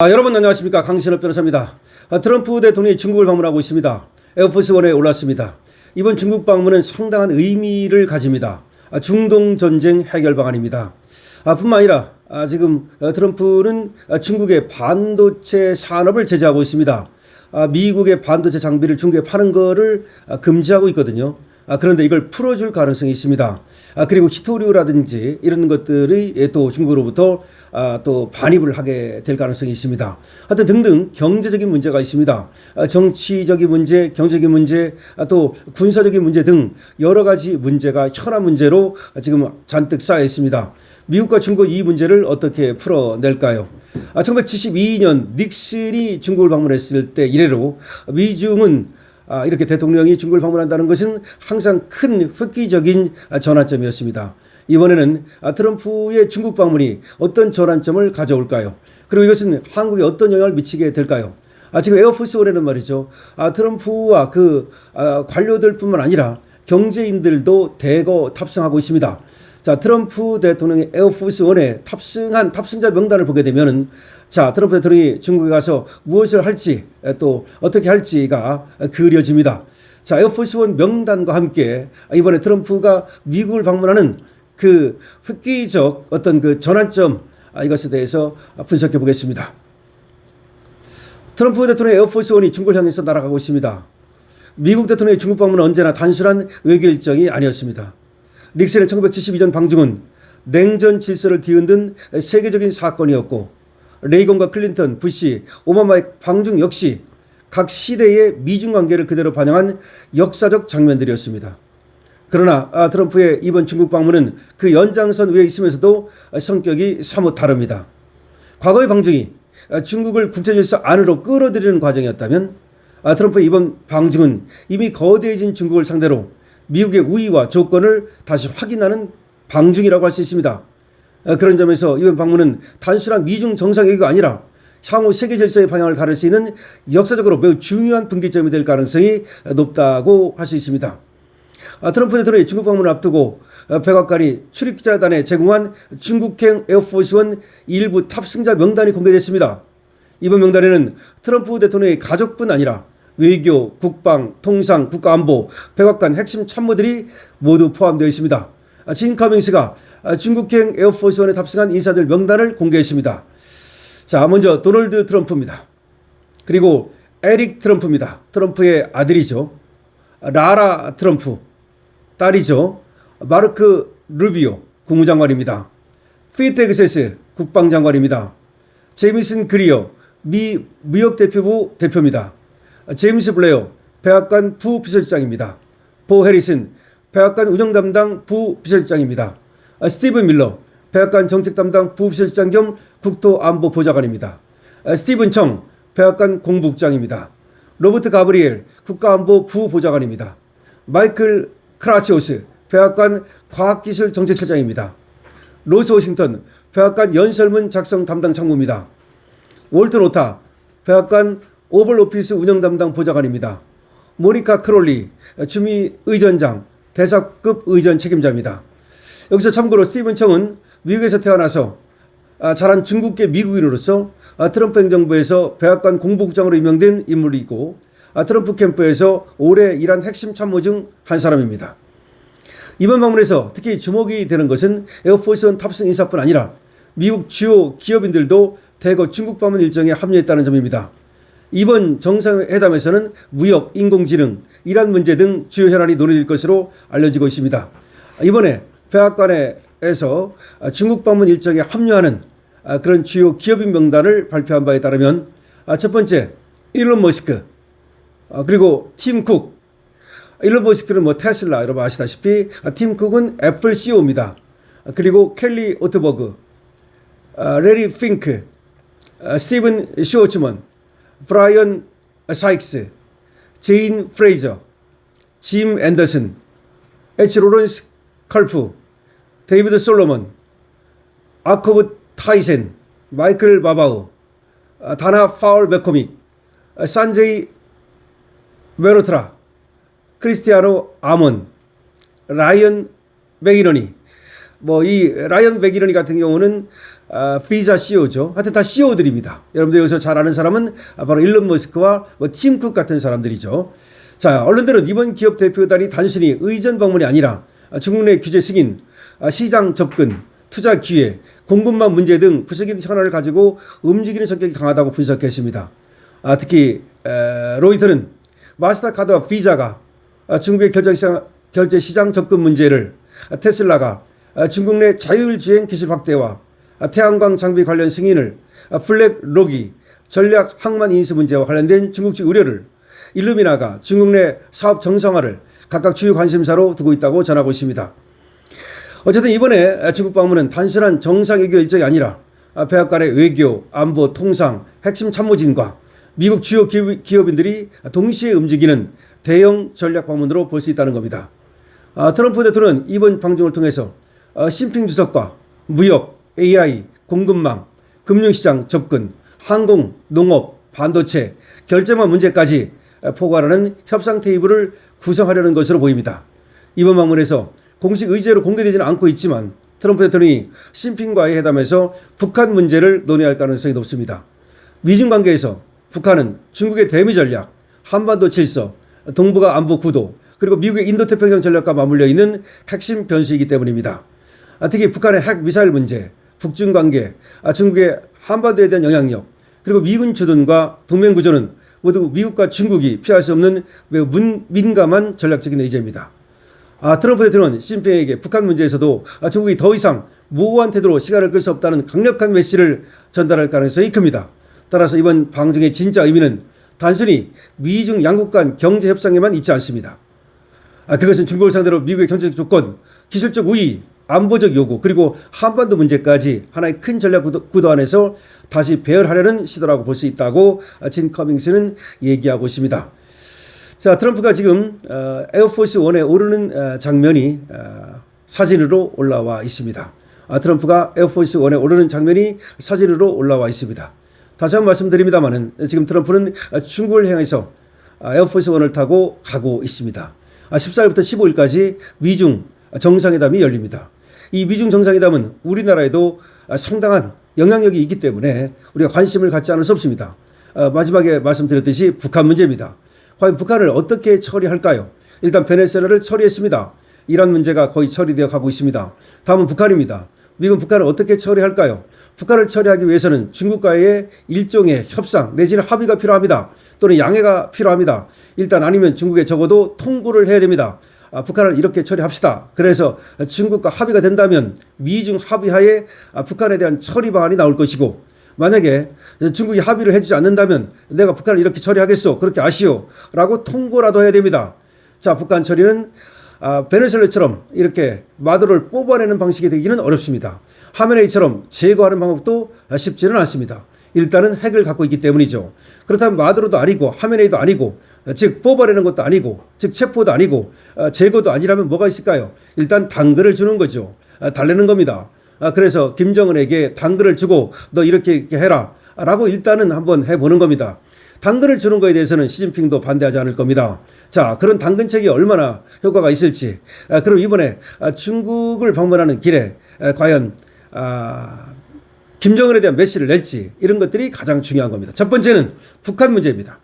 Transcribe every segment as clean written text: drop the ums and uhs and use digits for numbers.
여러분 안녕하십니까. 강신업 변호사입니다. 트럼프 대통령이 중국을 방문하고 있습니다. 에어포스 원에 올랐습니다. 이번 중국 방문은 상당한 의미를 가집니다. 중동 전쟁 해결 방안입니다. 뿐만 아니라 지금 트럼프는 중국의 반도체 산업을 제재하고 있습니다. 미국의 반도체 장비를 중국에 파는 거를 금지하고 있거든요. 그런데 이걸 풀어줄 가능성이 있습니다. 그리고 히토류라든지 이런 것들이 또 중국으로부터 또 반입을 하게 될 가능성이 있습니다. 하여튼 등등 경제적인 문제가 있습니다. 정치적인 문제, 경제적인 문제, 또 군사적인 문제 등 여러 가지 문제가 현안 문제로 지금 잔뜩 쌓여 있습니다. 미국과 중국 이 문제를 어떻게 풀어낼까요? 1972년 닉슨이 중국을 방문했을 때 이래로 미중은 이렇게 대통령이 중국을 방문한다는 것은 항상 큰 획기적인 전환점이었습니다. 이번에는 트럼프의 중국 방문이 어떤 전환점을 가져올까요? 그리고 이것은 한국에 어떤 영향을 미치게 될까요? 지금 에어포스 원에는 말이죠. 트럼프와 그 관료들뿐만 아니라 경제인들도 대거 탑승하고 있습니다. 자, 트럼프 대통령이 에어포스 원에 탑승한 탑승자 명단을 보게 되면은 트럼프 대통령이 중국에 가서 무엇을 할지 또 어떻게 할지가 그려집니다. 에어포스 원 명단과 함께 이번에 트럼프가 미국을 방문하는 그 획기적 어떤 그 전환점 이것에 대해서 분석해 보겠습니다. 트럼프 대통령의 에어포스 원이 중국을 향해서 날아가고 있습니다. 미국 대통령의 중국 방문은 언제나 단순한 외교 일정이 아니었습니다. 닉슨의 1972년 방중은 냉전 질서를 뒤흔든 세계적인 사건이었고 레이건과 클린턴, 부시, 오바마의 방중 역시 각 시대의 미중 관계를 그대로 반영한 역사적 장면들이었습니다. 그러나 트럼프의 이번 중국 방문은 그 연장선 위에 있으면서도 성격이 사뭇 다릅니다. 과거의 방중이 중국을 국제질서 안으로 끌어들이는 과정이었다면 트럼프의 이번 방중은 이미 거대해진 중국을 상대로 미국의 우위와 조건을 다시 확인하는 방중이라고 할 수 있습니다. 그런 점에서 이번 방문은 단순한 미중 정상회의가 아니라 향후 세계 질서의 방향을 가를 수 있는 역사적으로 매우 중요한 분기점이 될 가능성이 높다고 할 수 있습니다. 트럼프 대통령의 중국 방문을 앞두고 백악관이 출입기자단에 제공한 중국행 에어포스 원 일부 탑승자 명단이 공개됐습니다. 이번 명단에는 트럼프 대통령의 가족뿐 아니라 외교, 국방, 통상, 국가안보, 백악관 핵심 참모들이 모두 포함되어 있습니다. 진 커밍스가 중국행 에어포스 원에 탑승한 인사들 명단을 공개했습니다. 먼저 도널드 트럼프입니다. 그리고 에릭 트럼프입니다. 트럼프의 아들이죠. 라라 트럼프, 딸이죠. 마르크 루비오 국무장관입니다. 피트 엑세스 국방장관입니다. 제이미슨 그리어 미 무역대표부 대표입니다. 제임스 블레어 백악관 부비서실장입니다. 보 해리슨 백악관 운영담당 부비서실장입니다. 스티븐 밀러 백악관 정책담당 부비서실장 겸 국토안보보좌관입니다. 스티븐 청 백악관 공국장입니다. 로버트 가브리엘 국가안보 부보좌관입니다. 마이클 크라치오스 백악관 과학기술정책실장입니다. 로스 워싱턴 백악관 연설문 작성 담당 참모입니다. 월터 노타 백악관 오벌 오피스 운영 담당 보좌관입니다. 모니카 크롤리 주미 의전장 대사급 의전 책임자입니다. 여기서 참고로 스티븐 청은 미국에서 태어나서 자란 중국계 미국인으로서 트럼프 행정부에서 백악관 공보국장으로 임명된 인물이고 트럼프 캠프에서 오래 일한 핵심 참모 중 한 사람입니다. 이번 방문에서 특히 주목이 되는 것은 에어포스 원 탑승 인사뿐 아니라 미국 주요 기업인들도 대거 중국 방문 일정에 합류했다는 점입니다. 이번 정상회담에서는 무역, 인공지능, 이란 문제 등 주요 현안이 논의될 것으로 알려지고 있습니다. 이번에 백악관에서 중국 방문 일정에 합류하는 그런 주요 기업인 명단을 발표한 바에 따르면 첫 번째 일론 머스크, 그리고 팀 쿡. 일론 머스크는 테슬라 여러분 아시다시피 팀 쿡은 애플 CEO입니다. 그리고 켈리 오트버그, 레리 핑크, 스티븐 슈워츠먼, 브라이언 사익스, 제인 프레이저, 짐 앤더슨, H 로런스 칼프, 데이비드 솔로몬, 아코브 타이센, 마이클 바바우, 다나 파울 맥코믹, 산제이 메로트라, 크리스티아노 아몬, 라이언 맥이너니, 뭐 이 라이언 백이러니 같은 경우는 피자 CEO죠. 하여튼 다 CEO들입니다. 여러분들 여기서 잘 아는 사람은 바로 일론 머스크와 뭐 팀 쿡 같은 사람들이죠. 자, 언론들은 이번 기업 대표단이 단순히 의전 방문이 아니라 중국 내 규제 승인, 시장 접근, 투자 기회, 공급망 문제 등 구체적인 현안을 가지고 움직이는 성격이 강하다고 분석했습니다. 특히 로이터는 마스터카드와 비자가 중국의 결제 시장 접근 문제를, 테슬라가 중국 내 자율주행 기술 확대와 태양광 장비 관련 승인을, 블랙록이 전략 항만 인수 문제와 관련된 중국 측 우려를, 일루미나가 중국 내 사업 정상화를 각각 주요 관심사로 두고 있다고 전하고 있습니다. 어쨌든 이번에 중국 방문은 단순한 정상외교 일정이 아니라 백악 간의 외교, 안보, 통상, 핵심 참모진과 미국 주요 기업인들이 동시에 움직이는 대형 전략 방문으로 볼 수 있다는 겁니다. 트럼프 대통령은 이번 방중을 통해서 시진핑 주석과 무역, AI, 공급망, 금융시장 접근, 항공, 농업, 반도체, 결제망 문제까지 포괄하는 협상 테이블을 구성하려는 것으로 보입니다. 이번 방문에서 공식 의제로 공개되지는 않고 있지만 트럼프 대통령이 시진핑과의 회담에서 북한 문제를 논의할 가능성이 높습니다. 미중 관계에서 북한은 중국의 대미 전략, 한반도 질서, 동북아 안보 구도, 그리고 미국의 인도태평양 전략과 맞물려 있는 핵심 변수이기 때문입니다. 특히 북한의 핵 미사일 문제, 북중 관계, 중국의 한반도에 대한 영향력, 그리고 미군 주둔과 동맹 구조는 모두 미국과 중국이 피할 수 없는 매우 민감한 전략적인 의제입니다. 트럼프 대통령은 시진핑에게 북한 문제에서도 중국이 더 이상 모호한 태도로 시간을 끌 수 없다는 강력한 메시지를 전달할 가능성이 큽니다. 따라서 이번 방중의 진짜 의미는 단순히 미중 양국 간 경제 협상에만 있지 않습니다. 그것은 중국을 상대로 미국의 경제적 조건, 기술적 우위, 안보적 요구, 그리고 한반도 문제까지 하나의 큰 전략 구도 안에서 다시 배열하려는 시도라고 볼 수 있다고 진 커밍스는 얘기하고 있습니다. 자, 트럼프가 지금 에어포스 1에 오르는 장면이 사진으로 올라와 있습니다. 트럼프가 에어포스 1에 오르는 장면이 사진으로 올라와 있습니다. 다시 한번 말씀드립니다만은 지금 트럼프는 중국을 향해서 에어포스 1을 타고 가고 있습니다. 14일부터 15일까지 미중 정상회담이 열립니다. 이 미중 정상회담은 우리나라에도 상당한 영향력이 있기 때문에 우리가 관심을 갖지 않을 수 없습니다. 마지막에 말씀드렸듯이 북한 문제입니다. 과연 북한을 어떻게 처리할까요? 일단 베네수엘라를 처리했습니다. 이란 문제가 거의 처리되어 가고 있습니다. 다음은 북한입니다. 미국은 북한을 어떻게 처리할까요? 북한을 처리하기 위해서는 중국과의 일종의 협상 내지는 합의가 필요합니다. 또는 양해가 필요합니다. 일단 아니면 중국에 적어도 통보를 해야 됩니다. 북한을 이렇게 처리합시다. 그래서 중국과 합의가 된다면 미중 합의하에 북한에 대한 처리 방안이 나올 것이고, 만약에 중국이 합의를 해주지 않는다면 내가 북한을 이렇게 처리하겠소, 그렇게 아시오 라고 통보라도 해야 됩니다. 자, 북한 처리는 베네수엘라처럼 이렇게 마두로를 뽑아내는 방식이 되기는 어렵습니다. 하메네이처럼 제거하는 방법도 쉽지는 않습니다. 일단은 핵을 갖고 있기 때문이죠. 그렇다면 마두로도 아니고 하메네이도 아니고, 즉 뽑아내는 것도 아니고, 즉 체포도 아니고, 제거도 아니라면 뭐가 있을까요? 일단 당근을 주는 거죠. 달래는 겁니다. 그래서 김정은에게 당근을 주고 너 이렇게 해라 라고 일단은 한번 해보는 겁니다. 당근을 주는 거에 대해서는 시진핑도 반대하지 않을 겁니다. 자, 그런 당근책이 얼마나 효과가 있을지, 그럼 이번에 중국을 방문하는 길에 과연 김정은에 대한 메시지를 낼지, 이런 것들이 가장 중요한 겁니다. 첫 번째는 북한 문제입니다.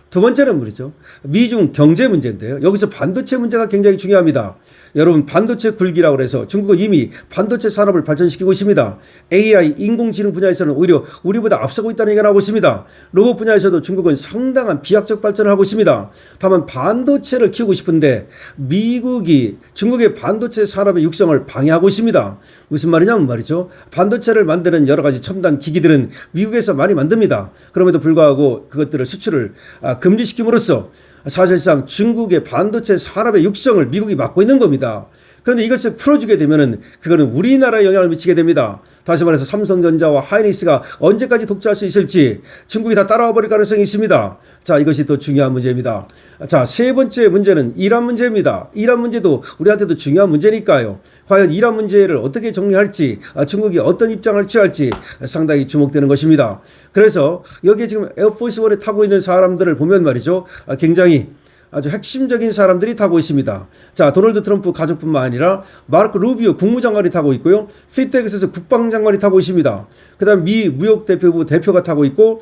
두 번째는 뭐죠? 미중 경제 문제인데요. 여기서 반도체 문제가 굉장히 중요합니다. 여러분, 반도체 굴기라고 해서 중국은 이미 반도체 산업을 발전시키고 있습니다. AI, 인공지능 분야에서는 오히려 우리보다 앞서고 있다는 얘기가 나오고 있습니다. 로봇 분야에서도 중국은 상당한 비약적 발전을 하고 있습니다. 다만 반도체를 키우고 싶은데 미국이 중국의 반도체 산업의 육성을 방해하고 있습니다. 무슨 말이냐면 말이죠. 반도체를 만드는 여러 가지 첨단 기기들은 미국에서 많이 만듭니다. 그럼에도 불구하고 그것들을 수출을 금지시킴으로써 사실상 중국의 반도체 산업의 육성을 미국이 막고 있는 겁니다. 그런데 이것을 풀어주게 되면은 그거는 우리나라에 영향을 미치게 됩니다. 다시 말해서 삼성전자와 하이닉스가 언제까지 독자할 수 있을지 중국이 다 따라와 버릴 가능성이 있습니다. 자, 이것이 또 중요한 문제입니다. 자, 세 번째 문제는 이란 문제입니다. 이란 문제도 우리한테도 중요한 문제니까요. 과연 이란 문제를 어떻게 정리할지, 중국이 어떤 입장을 취할지 상당히 주목되는 것입니다. 그래서 여기에 지금 에어포스 1에 타고 있는 사람들을 보면 말이죠, 굉장히 아주 핵심적인 사람들이 타고 있습니다. 자, 도널드 트럼프 가족뿐만 아니라 마르크 루비오 국무장관이 타고 있고요. 피텍스에서 국방장관이 타고 있습니다. 그다음 미 무역대표부 대표가 타고 있고,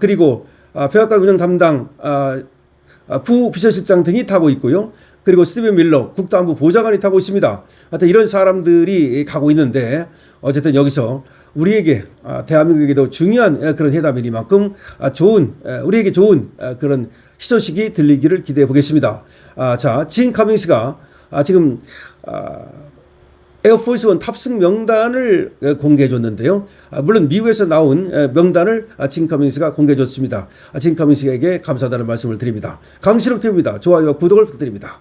그리고 백악관 운영 담당 부비서실장 등이 타고 있고요. 그리고 스티븐 밀러 국토안보 보좌관이 타고 있습니다. 하여튼 이런 사람들이 가고 있는데, 어쨌든 여기서 우리에게 대한민국에게도 중요한 그런 회담이니만큼 우리에게 좋은 그런 희소식이 들리기를 기대해 보겠습니다. 자, 진 커밍스가 지금 에어포스 원 탑승 명단을 공개해 줬는데요. 물론 미국에서 나온 명단을 진 커밍스가 공개해 줬습니다. 진 커밍스에게 감사하다는 말씀을 드립니다. 강신욱 TV입니다. 좋아요와 구독을 부탁드립니다.